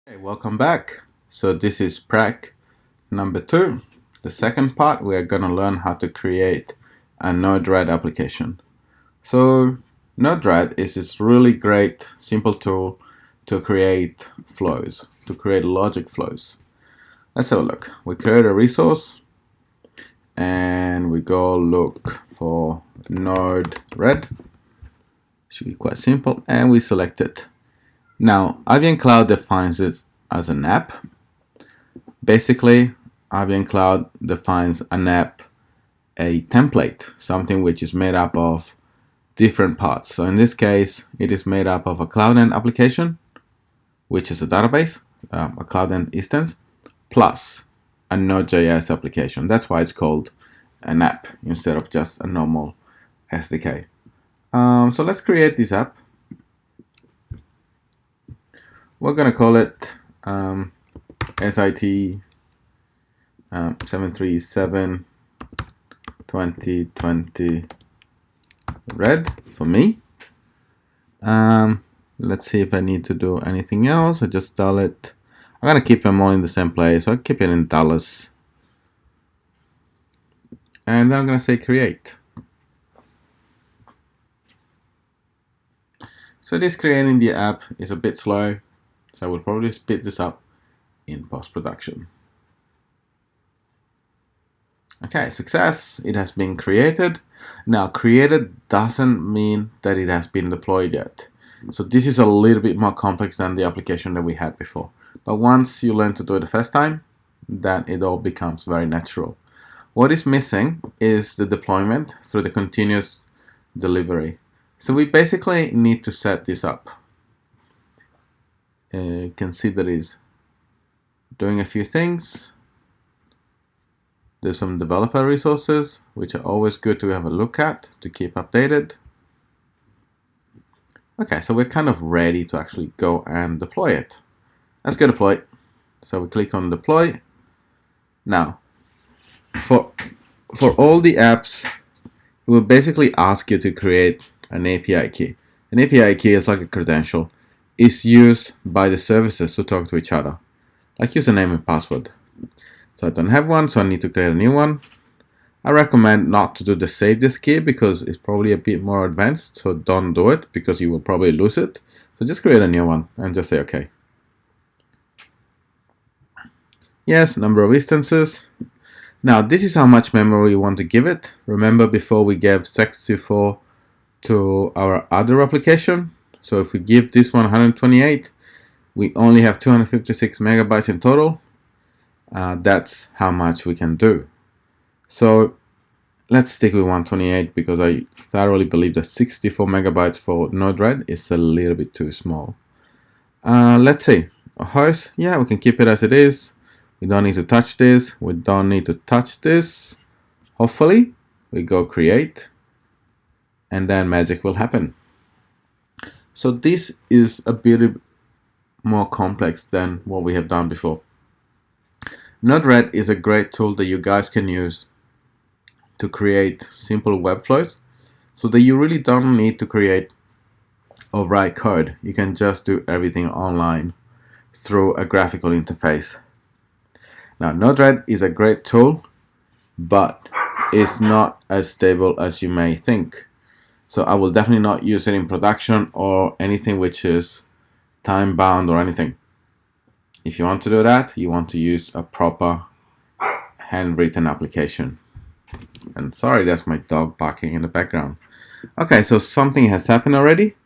Hey, welcome back. So this is prac number 2. The second part, we are going to learn how to create a NodeRed application. So NodeRed is this really great, simple tool to create flows, to create logic flows. Let's have a look. We create a resource and we go look for NodeRed. Should be quite simple, and we select it. Now, IBM Cloud defines it as an app. Basically, IBM Cloud defines an app a template, something which is made up of different parts. So in this case, it is made up of a Cloud End application, which is a database, a Cloud End instance, plus a Node.js application. That's why it's called an app instead of just a normal SDK. So let's create this app. We're going to call it SIT 737 2020 red for me. Let's see if I need to do anything else. I just tell it. I'm going to keep them all in the same place, so I'll keep it in Dallas. And then I'm going to say create. So this creating the app is a bit slow, so I will probably speed this up in post-production. Okay, success, it has been created. Now, created doesn't mean that it has been deployed yet. So this is a little bit more complex than the application that we had before. But once you learn to do it the first time, then it all becomes very natural. What is missing is the deployment through the continuous delivery. So we basically need to set this up. You can see that it's doing a few things. There's some developer resources, which are always good to have a look at to keep updated. Okay, so we're kind of ready to actually go and deploy it. Let's go deploy. So we click on deploy. Now, for all the apps, it will basically ask you to create an API key. An API key is like a credential. It's used by the services to talk to each other, like username and password. So I don't have one, so I need to create a new one. I recommend not to do the save this key because it's probably a bit more advanced, so don't do it because you will probably lose it. So just create a new one and just say OK. Yes, number of instances. Now this is how much memory we want to give it. Remember before we gave 64 to our other application. So if we give this one 128, we only have 256 megabytes in total. That's how much we can do. So let's stick with 128 because I thoroughly believe that 64 megabytes for NodeRed is a little bit too small. Let's see. A host, yeah, we can keep it as it is. We don't need to touch this. We don't need to touch this. Hopefully, we go create, and then magic will happen. So this is a bit more complex than what we have done before. NodeRed is a great tool that you guys can use to create simple web flows so that you really don't need to create or write code. You can just do everything online through a graphical interface. Now, NodeRed is a great tool, but it's not as stable as you may think. So I will definitely not use it in production or anything which is time-bound or anything. If you want to do that, you want to use a proper handwritten application. And sorry, that's my dog barking in the background. Okay, so something has happened already.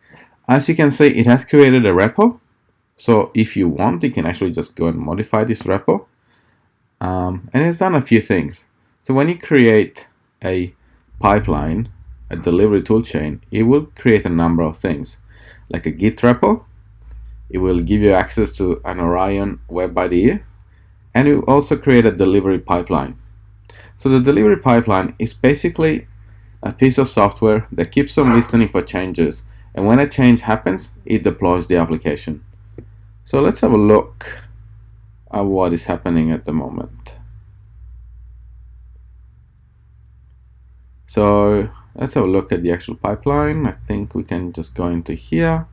As you can see, it has created a repo. So if you want, you can actually just go and modify this repo. And it's done a few things. So when you create a pipeline, a delivery toolchain, it will create a number of things, like a Git repo. It will give you access to an Orion web IDE, and it will also create a delivery pipeline. So the delivery pipeline is basically a piece of software that keeps on listening for changes, and when a change happens, it deploys the application. So let's have a look at what is happening at the moment. So let's have a look at the actual pipeline. I think we can just go into here.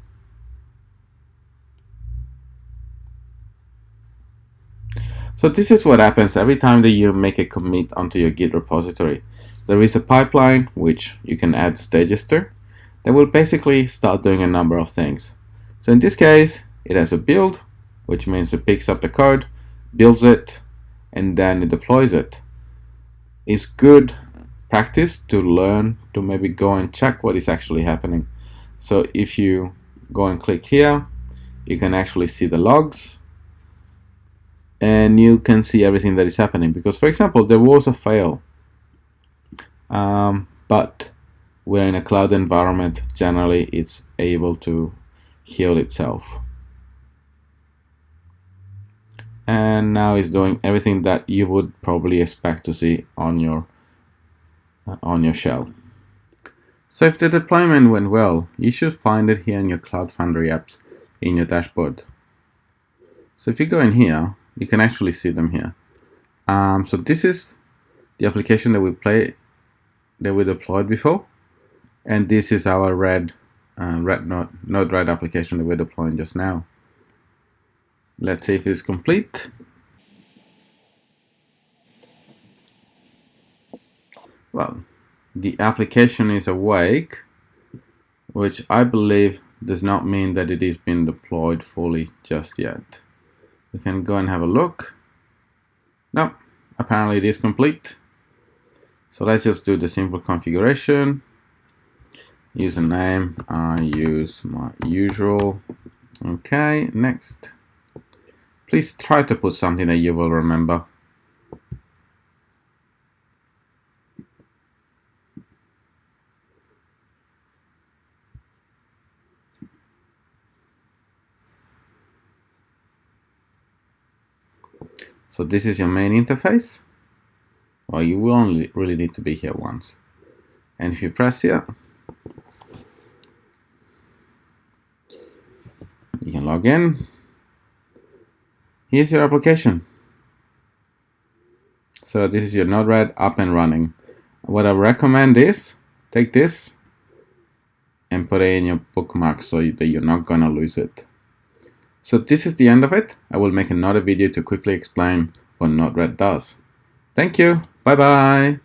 So this is what happens every time that you make a commit onto your Git repository. There is a pipeline which you can add stages to that will basically start doing a number of things. So in this case, it has a build, which means it picks up the code, builds it, and then it deploys it. It's good practice to learn to maybe go and check what is actually happening. So if you go and click here, you can actually see the logs and you can see everything that is happening, because for example there was a fail, but we're in a cloud environment. Generally it's able to heal itself, and now it's doing everything that you would probably expect to see on your shell. So if the deployment went well, you should find it here in your Cloud Foundry apps in your dashboard. So if you go in here, you can actually see them here. So this is the application that we deployed before, and this is our NodeRed application that we're deploying just now. Let's see if it's complete. Well, the application is awake, which I believe does not mean that it is being deployed fully just yet. We can go and have a look. No, apparently it is complete. So let's just do the simple configuration. Username, I use my usual. Okay, next. Please try to put something that you will remember. So this is your main interface. Well, you will only really need to be here once. And if you press here, you can log in. Here's your application. So this is your NodeRed up and running. What I recommend is take this and put it in your bookmark so that you're not gonna lose it. So this is the end of it. I will make another video to quickly explain what NodeRed does. Thank you. Bye bye.